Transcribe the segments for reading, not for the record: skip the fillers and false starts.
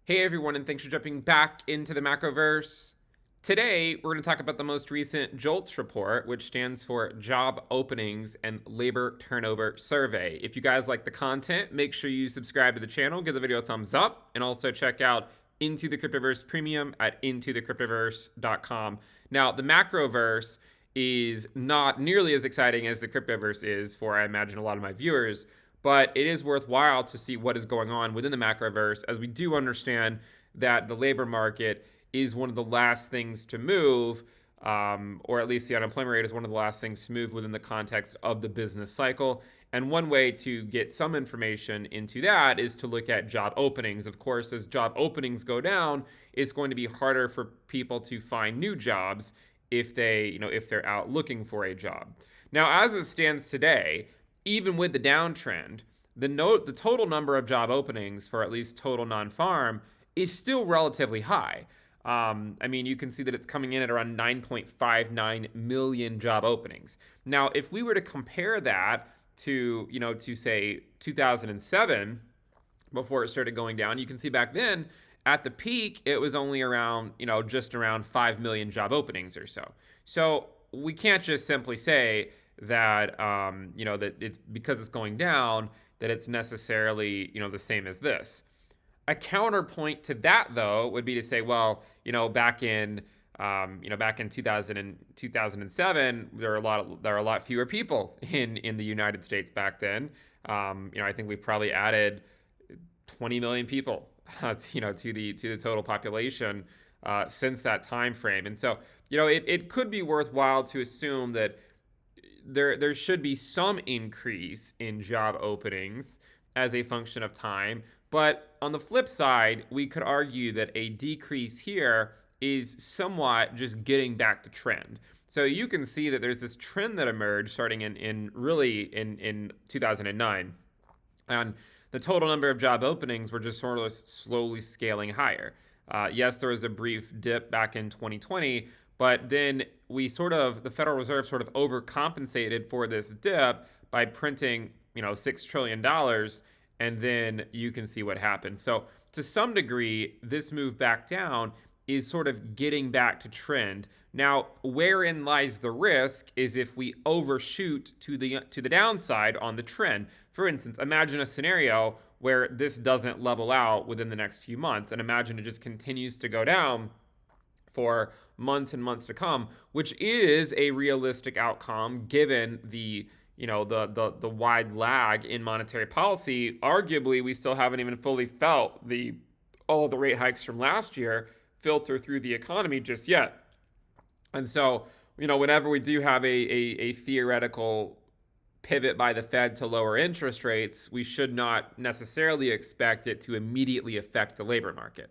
Hey everyone, and thanks for jumping back into the macroverse. Today, we're going to talk about the most recent Jolts report, which stands for Job Openings and Labor Turnover Survey. If you guys like the content, make sure you subscribe to the channel, give the video a thumbs up, and also check out Into the Cryptoverse Premium at intothecryptoverse.com. Now, the macroverse is not nearly as exciting as the Cryptoverse is for, I imagine, a lot of my viewers, but it is worthwhile to see what is going on within the macroverse, as we do understand that the labor market is one of the last things to move, or at least the unemployment rate is one of the last things to move within the context of the business cycle. And one way to get some information into that is to look at job openings. Of course, as job openings go down, it's going to be harder for people to find new jobs if they're out looking for a job. Now, as it stands today, even with the downtrend, the total number of job openings for at least total non-farm is still relatively high. I mean, you can see that it's coming in at around 9.59 million job openings. Now, if we were to compare that to say 2007, before it started going down, you can see back then at the peak it was only around just around 5 million job openings or so. So we can't just simply say that that it's because it's going down that it's necessarily the same as this. A counterpoint to that, though, would be to say, well, back in 2000 and 2007, there are a lot fewer people in the United States back then. I think we've probably added 20 million people, to the total population since that time frame, and so it could be worthwhile to assume that there should be some increase in job openings as a function of time. But on the flip side, we could argue that a decrease here is somewhat just getting back to trend. So you can see that there's this trend that emerged starting in 2009. And the total number of job openings were just sort of slowly scaling higher. Yes, there was a brief dip back in 2020, but then the Federal Reserve sort of overcompensated for this dip by printing, $6 trillion. And then you can see what happened. So to some degree, this move back down is sort of getting back to trend. Now, wherein lies the risk is if we overshoot to the downside on the trend. For instance, imagine a scenario where this doesn't level out within the next few months, and imagine it just continues to go down for months and months to come, which is a realistic outcome given the wide lag in monetary policy. Arguably, we still haven't even fully felt all of the rate hikes from last year filter through the economy just yet. And so, whenever we do have a theoretical pivot by the Fed to lower interest rates, we should not necessarily expect it to immediately affect the labor market.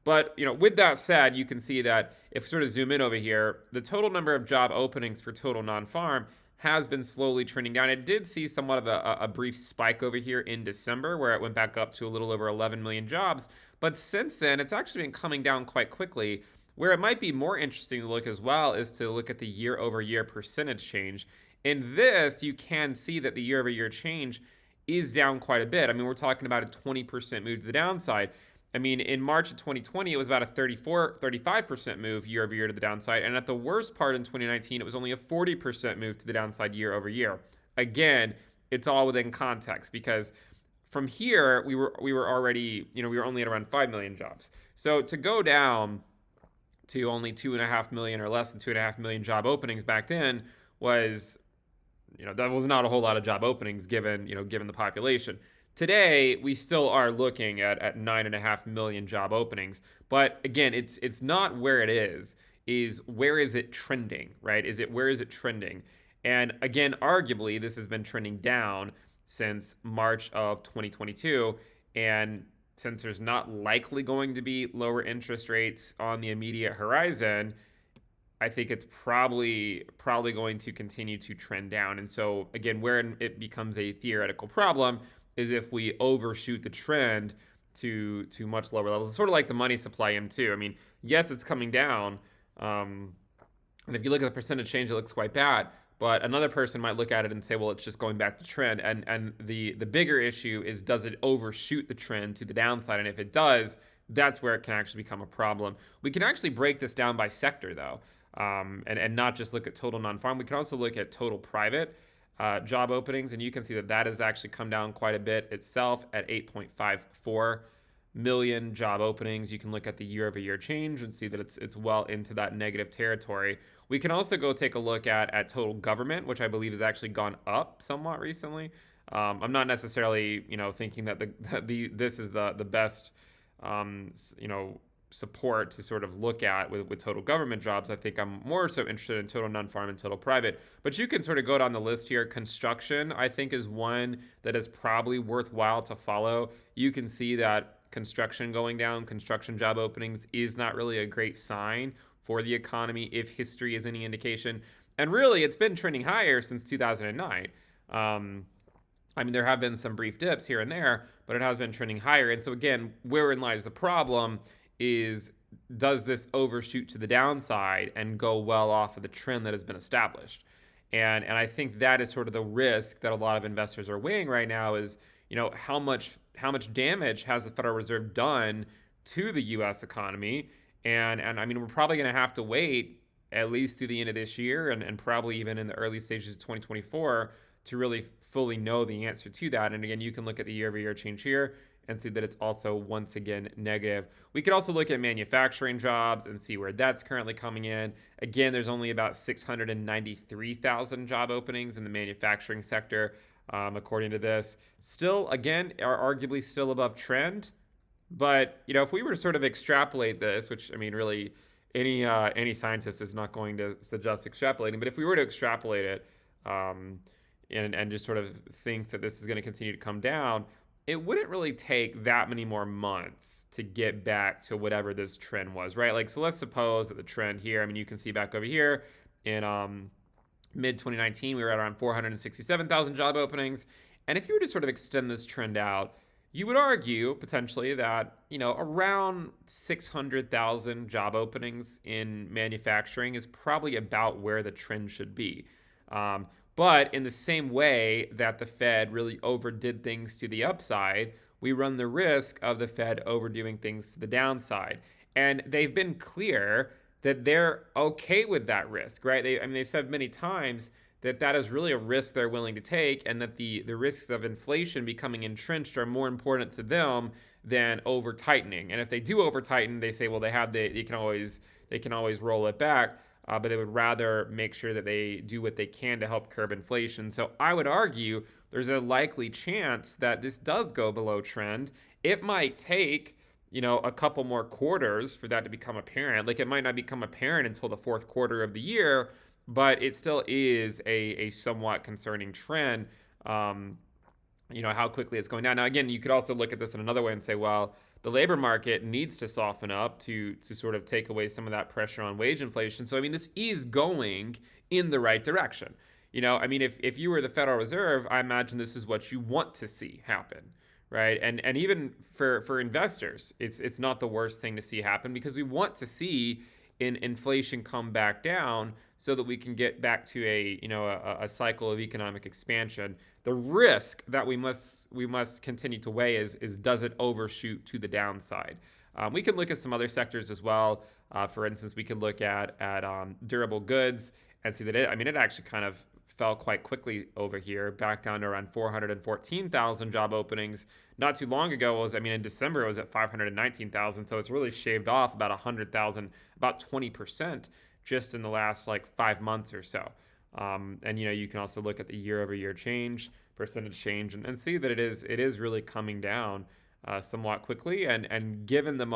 But with that said, you can see that if we sort of zoom in over here, the total number of job openings for total non-farm has been slowly trending down. It did see somewhat of a brief spike over here in December where it went back up to a little over 11 million jobs. But since then, it's actually been coming down quite quickly. Where it might be more interesting to look as well is to look at the year-over-year percentage change. In this, you can see that the year-over-year change is down quite a bit. I mean, we're talking about a 20% move to the downside. I mean, in March of 2020, it was about a 35% move year over year to the downside. And at the worst part in 2019, it was only a 40% move to the downside year over year. Again, it's all within context because from here, we were only at around 5 million jobs. So to go down to only 2.5 million or less than 2.5 million job openings back then was, that was not a whole lot of job openings given the population. Today, we still are looking at 9.5 million job openings. But again, it's not where it is where is it trending, right? Where is it trending? And again, arguably, this has been trending down since March of 2022. And since there's not likely going to be lower interest rates on the immediate horizon, I think it's probably going to continue to trend down. And so again, where it becomes a theoretical problem is if we overshoot the trend to much lower levels. It's sort of like the money supply M2. I mean, yes, it's coming down. And if you look at the percentage change, it looks quite bad. But another person might look at it and say, well, it's just going back to trend. And the bigger issue is, does it overshoot the trend to the downside? And if it does, that's where it can actually become a problem. We can actually break this down by sector, though, and not just look at total non-farm. We can also look at total private job openings, and you can see that that has actually come down quite a bit itself at 8.54 million job openings. You can look at the year-over-year change and see that it's well into that negative territory. We can also go take a look at total government, which I believe has actually gone up somewhat recently. I'm not necessarily thinking that this is the best support to sort of look at with total government jobs. I think I'm more so interested in total non-farm and total private. But you can sort of go down the list here. Construction, I think, is one that is probably worthwhile to follow. You can see that construction going down, construction job openings is not really a great sign for the economy if history is any indication. And really, it's been trending higher since 2009. I mean, there have been some brief dips here and there, but it has been trending higher. And so again, wherein lies the problem is, does this overshoot to the downside and go well off of the trend that has been established? And I think that is sort of the risk that a lot of investors are weighing right now is, how much damage has the Federal Reserve done to the U.S. economy? And I mean, we're probably going to have to wait at least through the end of this year and probably even in the early stages of 2024 to really fully know the answer to that. And again, you can look at the year-over-year change here and see that it's also once again negative. We could also look at manufacturing jobs and see where that's currently coming in. Again, there's only about 693,000 job openings in the manufacturing sector, according to this. Still, again, are arguably still above trend. But if we were to sort of extrapolate this, which I mean, really, any scientist is not going to suggest extrapolating. But if we were to extrapolate it, and just sort of think that this is going to continue to come down, it wouldn't really take that many more months to get back to whatever this trend was, right? Like, so let's suppose that the trend here, I mean, you can see back over here in mid 2019, we were at around 467,000 job openings. And if you were to sort of extend this trend out, you would argue potentially that, around 600,000 job openings in manufacturing is probably about where the trend should be. But in the same way that the Fed really overdid things to the upside, we run the risk of the Fed overdoing things to the downside. And they've been clear that they're okay with that risk, right? They've said many times that that is really a risk they're willing to take, and that the risks of inflation becoming entrenched are more important to them than over tightening. And if they do over tighten, they say, well, they can always roll it back. But they would rather make sure that they do what they can to help curb inflation. So I would argue there's a likely chance that this does go below trend. It might take, a couple more quarters for that to become apparent. Like, it might not become apparent until the fourth quarter of the year, but it still is a somewhat concerning trend. How quickly it's going down. Now, again, you could also look at this in another way and say, well, the labor market needs to soften up to sort of take away some of that pressure on wage inflation. So, I mean, this is going in the right direction. If you were the Federal Reserve, I imagine this is what you want to see happen, right? And even for investors, it's not the worst thing to see happen, because we want to see inflation come back down so that we can get back to a cycle of economic expansion. The risk that we must continue to weigh is does it overshoot to the downside? We can look at some other sectors as well. For instance, we could look at durable goods and see that it actually kind of fell quite quickly over here, back down to around 414,000 job openings. Not too long ago, in December, it was at 519,000. So it's really shaved off about 100,000, about 20% just in the last 5 months or so. And you can also look at the year-over-year change, percentage change, and see that it is really coming down somewhat quickly. And given this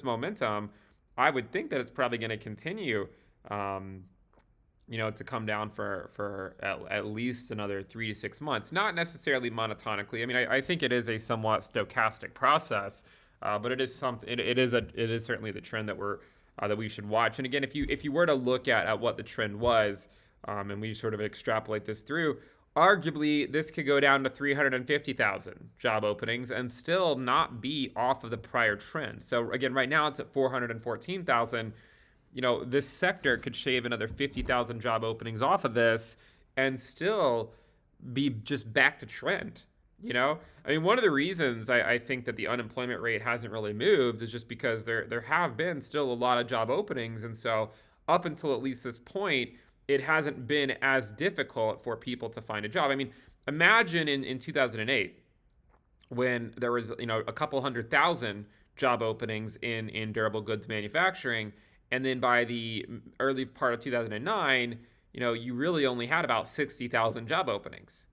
momentum, I would think that it's probably going to continue, to come down for at least another 3 to 6 months. Not necessarily monotonically. I think it is a somewhat stochastic process, but it is something. It is certainly the trend that we should watch. And again, if you were to look at what the trend was, and we sort of extrapolate this through, arguably this could go down to 350,000 job openings and still not be off of the prior trend. So again, right now it's at 414,000. this sector could shave another 50,000 job openings off of this and still be just back to trend. I mean, one of the reasons I think that the unemployment rate hasn't really moved is just because there have been still a lot of job openings. And so up until at least this point, it hasn't been as difficult for people to find a job. I mean, imagine in 2008 when there was, a couple 100,000 job openings in durable goods manufacturing. And then by the early part of 2009, you really only had about 60,000 job openings.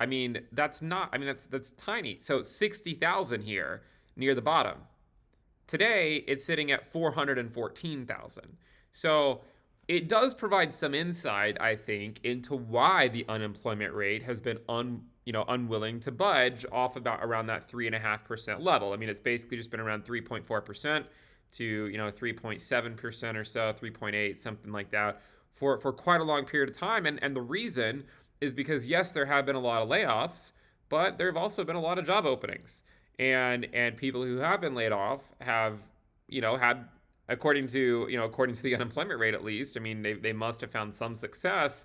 I mean, that's tiny. So 60,000 here near the bottom. Today, it's sitting at 414,000. So it does provide some insight, I think, into why the unemployment rate has been unwilling to budge off about around that 3.5% level. I mean, it's basically just been around 3.4% to 3.7% or so, 3.8, something like that, for quite a long period of time. And the reason is because, yes, there have been a lot of layoffs, but there have also been a lot of job openings. And people who have been laid off have, had, according to the unemployment rate at least, I mean, they must have found some success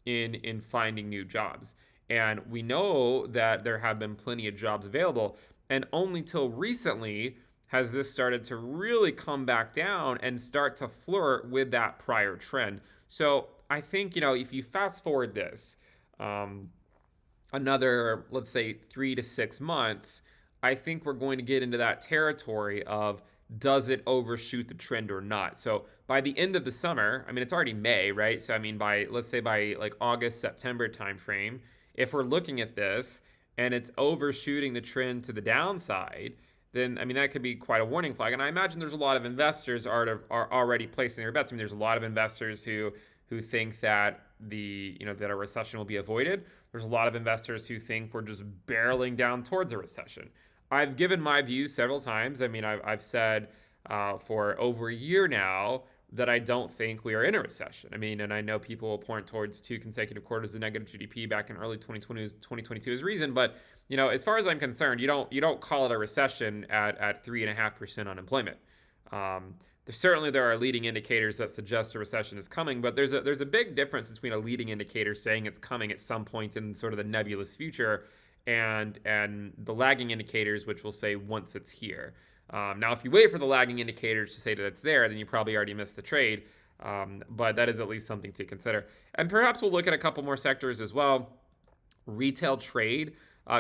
in finding new jobs. And we know that there have been plenty of jobs available. And only till recently has this started to really come back down and start to flirt with that prior trend. So I think, if you fast forward this another, let's say, 3 to 6 months, I think we're going to get into that territory of, does it overshoot the trend or not? So by the end of the summer, I mean, it's already May, right? So I mean, let's say by like August, September timeframe, if we're looking at this and it's overshooting the trend to the downside, then I mean, that could be quite a warning flag. And I imagine there's a lot of investors are already placing their bets. I mean, there's a lot of investors who think that that a recession will be avoided. There's a lot of investors who think we're just barreling down towards a recession. I've given my view several times. I mean, I've said for over a year now that I don't think we are in a recession. I mean, and I know people will point towards 2 consecutive quarters of negative GDP back in early 2022 as reason, but as far as I'm concerned, you don't call it a recession at 3.5% unemployment. There are leading indicators that suggest a recession is coming, but there's a big difference between a leading indicator saying it's coming at some point in sort of the nebulous future and the lagging indicators, which will say once it's here. Now, if you wait for the lagging indicators to say that it's there, then you probably already missed the trade. But that is at least something to consider. And perhaps we'll look at a couple more sectors as well. Retail trade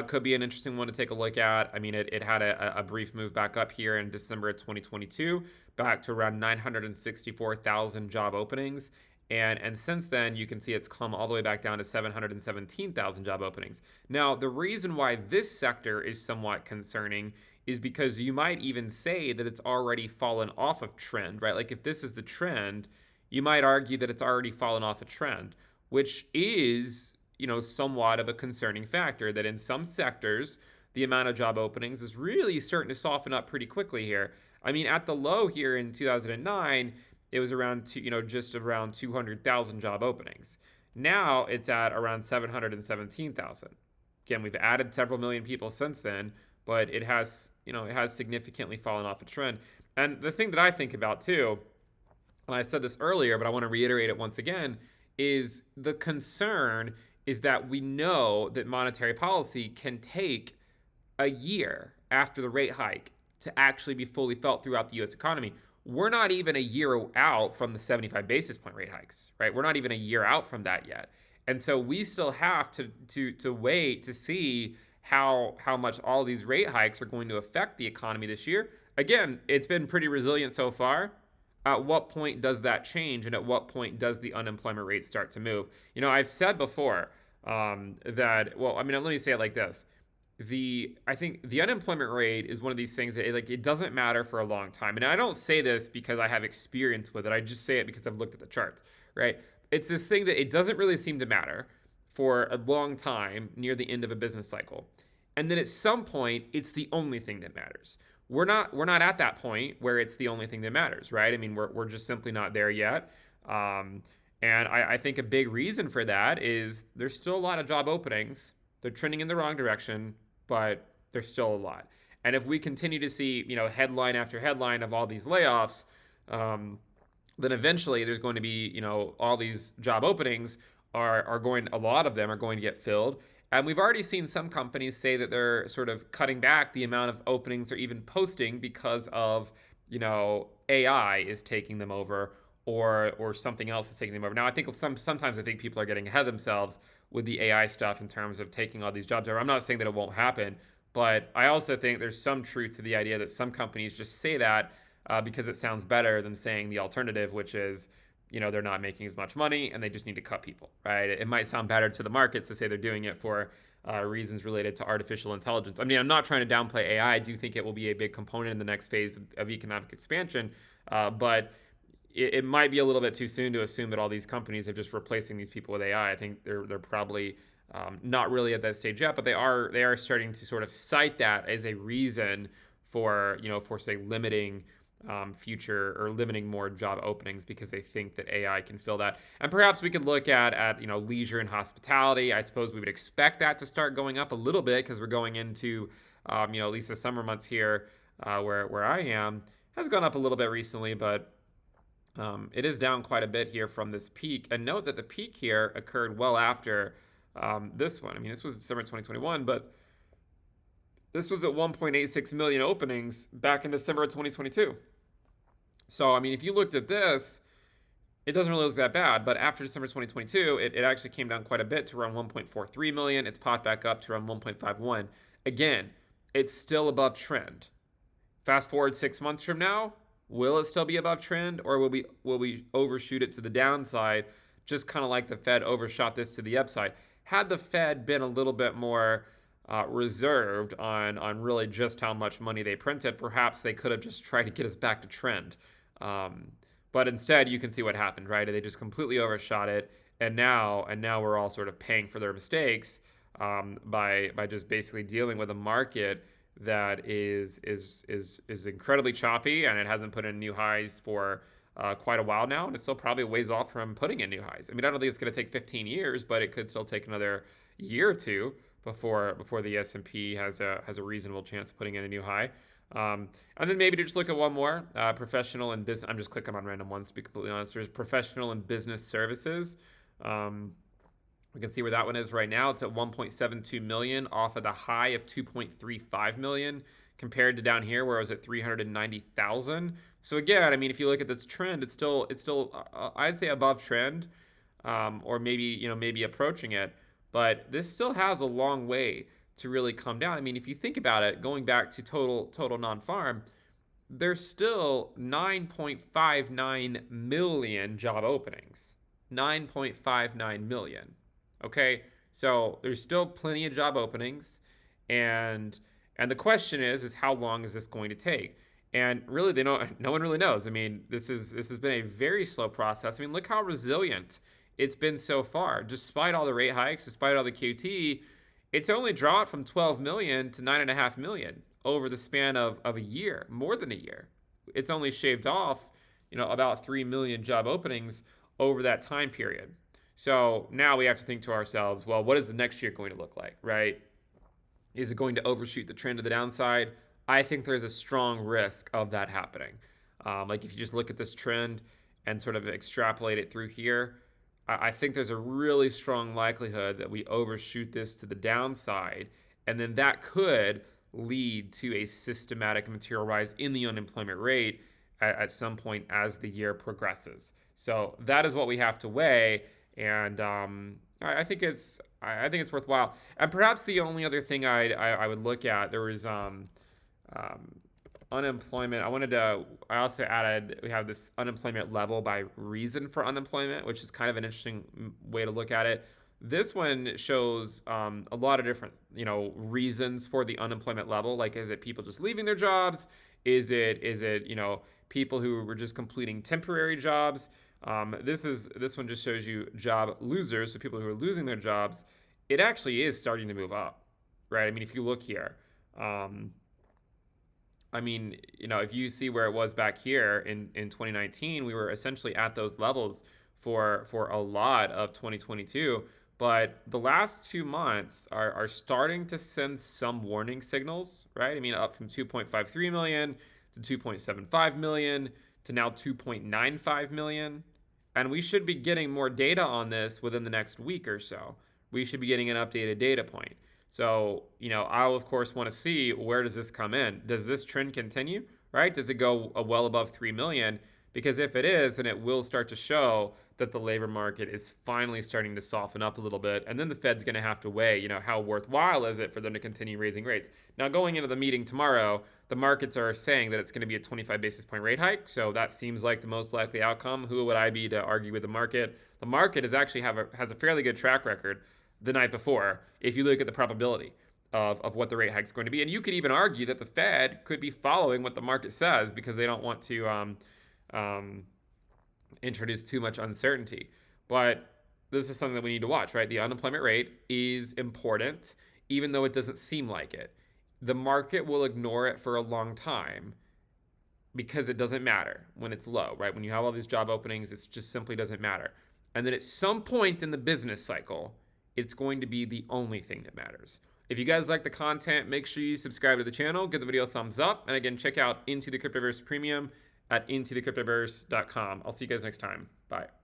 could be an interesting one to take a look at. I mean, it had a brief move back up here in December of 2022, back to around 964,000 job openings. And since then, you can see it's come all the way back down to 717,000 job openings. Now, the reason why this sector is somewhat concerning is because you might even say that it's already fallen off of trend, right? Like if this is the trend, you might argue that it's already fallen off a trend, which is, somewhat of a concerning factor, that in some sectors, the amount of job openings is really starting to soften up pretty quickly here. I mean, at the low here in 2009, it was around just around 200,000 job openings. Now it's at around 717,000. Again, we've added several million people since then, but it has significantly fallen off a trend. And the thing that I think about too, and I said this earlier, but I want to reiterate it once again, is the concern is that we know that monetary policy can take a year after the rate hike to actually be fully felt throughout the U.S. economy. We're not even a year out from the 75 basis point rate hikes, right? We're not even a year out from that yet. And so we still have to wait to see how much all these rate hikes are going to affect the economy this year. Again, it's been pretty resilient so far. At what point does that change, and at what point does the unemployment rate start to move? I've said before that, well, I mean, let me say it like this. I think the unemployment rate is one of these things that it doesn't matter for a long time. And I don't say this because I have experience with it. I just say it because I've looked at the charts, right? It's this thing that it doesn't really seem to matter for a long time near the end of a business cycle. And then at some point, it's the only thing that matters. We're not at that point where it's the only thing that matters, right? I mean, we're just simply not there yet. And I think a big reason for that is there's still a lot of job openings. They're trending in the wrong direction, but there's still a lot. And if we continue to see, headline after headline of all these layoffs, then eventually there's going to be, all these job openings are going, a lot of them are going to get filled. And we've already seen some companies say that they're sort of cutting back the amount of openings they're even posting because of, AI is taking them over, or something else is taking them over. Now, I think sometimes I think people are getting ahead of themselves with the AI stuff in terms of taking all these jobs over. I'm not saying that it won't happen, but I also think there's some truth to the idea that some companies just say that because it sounds better than saying the alternative, which is, they're not making as much money and they just need to cut people, right? It might sound better to the markets to say they're doing it for reasons related to artificial intelligence. I mean, I'm not trying to downplay AI. I do think it will be a big component in the next phase of economic expansion, but it might be a little bit too soon to assume that all these companies are just replacing these people with AI. I think they're probably not really at that stage yet, but they are starting to sort of cite that as a reason for for say limiting future, or limiting more job openings, because they think that AI can fill that. And perhaps we could look at leisure and hospitality. I suppose we would expect that to start going up a little bit because we're going into at least the summer months here, where I am has gone up a little bit recently, but it is down quite a bit here from this peak. And note that the peak here occurred well after this one. I mean, this was December 2021, but this was at 1.86 million openings back in December of 2022. So, I mean, if you looked at this, it doesn't really look that bad. But after December 2022, it actually came down quite a bit to around 1.43 million. It's popped back up to around 1.51. Again, it's still above trend. Fast forward 6 months from now, will it still be above trend, or will we overshoot it to the downside, just kind of like the Fed overshot this to the upside? Had the Fed been a little bit more reserved on really just how much money they printed, perhaps they could have just tried to get us back to trend. But instead, you can see what happened, right? They just completely overshot it, and now we're all sort of paying for their mistakes by just basically dealing with a market that is incredibly choppy, and it hasn't put in new highs for quite a while now, and it's still probably a ways off from putting in new highs. I mean, I don't think it's going to take 15 years, but it could still take another year or two before the S&P has a reasonable chance of putting in a new high. And then maybe to just look at one more, professional and business. I'm just clicking on random ones to be completely honest. There's professional and business services. We can see where that one is right now. It's at 1.72 million off of the high of 2.35 million, compared to down here where it was at 390,000. So again, I mean, if you look at this trend, it's still I'd say above trend, or maybe approaching it. But this still has a long way to really come down. I mean, if you think about it, going back to total non-farm, there's still 9.59 million job openings. 9.59 million. Okay, so there's still plenty of job openings, and the question is how long is this going to take? And really, no one really knows. I mean, this has been a very slow process. I mean, look how resilient it's been so far. Despite all the rate hikes, despite all the QT, it's only dropped from 12 million to 9.5 million over the span of a year, more than a year. It's only shaved off, about 3 million job openings over that time period. So now we have to think to ourselves, well, what is the next year going to look like, right? Is it going to overshoot the trend to the downside? I think there's a strong risk of that happening. Like if you just look at this trend and sort of extrapolate it through here, I think there's a really strong likelihood that we overshoot this to the downside, and then that could lead to a systematic material rise in the unemployment rate at some point as the year progresses. So that is what we have to weigh, and I think it's worthwhile. And perhaps the only other thing I would look at, there was unemployment. I also added, we have this unemployment level by reason for unemployment, which is kind of an interesting way to look at it. This one shows a lot of different, reasons for the unemployment level. Like, is it people just leaving their jobs? Is it people who were just completing temporary jobs? This one just shows you job losers, so people who are losing their jobs. It actually is starting to move up, right? I mean, if you look here, if you see where it was back here in 2019, we were essentially at those levels for a lot of 2022. But the last 2 months are starting to send some warning signals, right? I mean, up from 2.53 million to 2.75 million to now 2.95 million. And we should be getting more data on this within the next week or so. We should be getting an updated data point. So, I'll of course want to see, where does this come in? Does this trend continue, right? Does it go well above 3 million? Because if it is, then it will start to show that the labor market is finally starting to soften up a little bit. And then the Fed's going to have to weigh, how worthwhile is it for them to continue raising rates? Now, going into the meeting tomorrow, the markets are saying that it's going to be a 25 basis point rate hike. So that seems like the most likely outcome. Who would I be to argue with the market? The market has actually has a fairly good track record the night before, if you look at the probability of what the rate hike is going to be. And you could even argue that the Fed could be following what the market says because they don't want to introduce too much uncertainty. But this is something that we need to watch, right? The unemployment rate is important, even though it doesn't seem like it. The market will ignore it for a long time because it doesn't matter when it's low, right? When you have all these job openings, it just simply doesn't matter. And then at some point in the business cycle, it's going to be the only thing that matters. If you guys like the content, make sure you subscribe to the channel, give the video a thumbs up, and again, check out Into the Cryptoverse Premium at intothecryptoverse.com. I'll see you guys next time. Bye.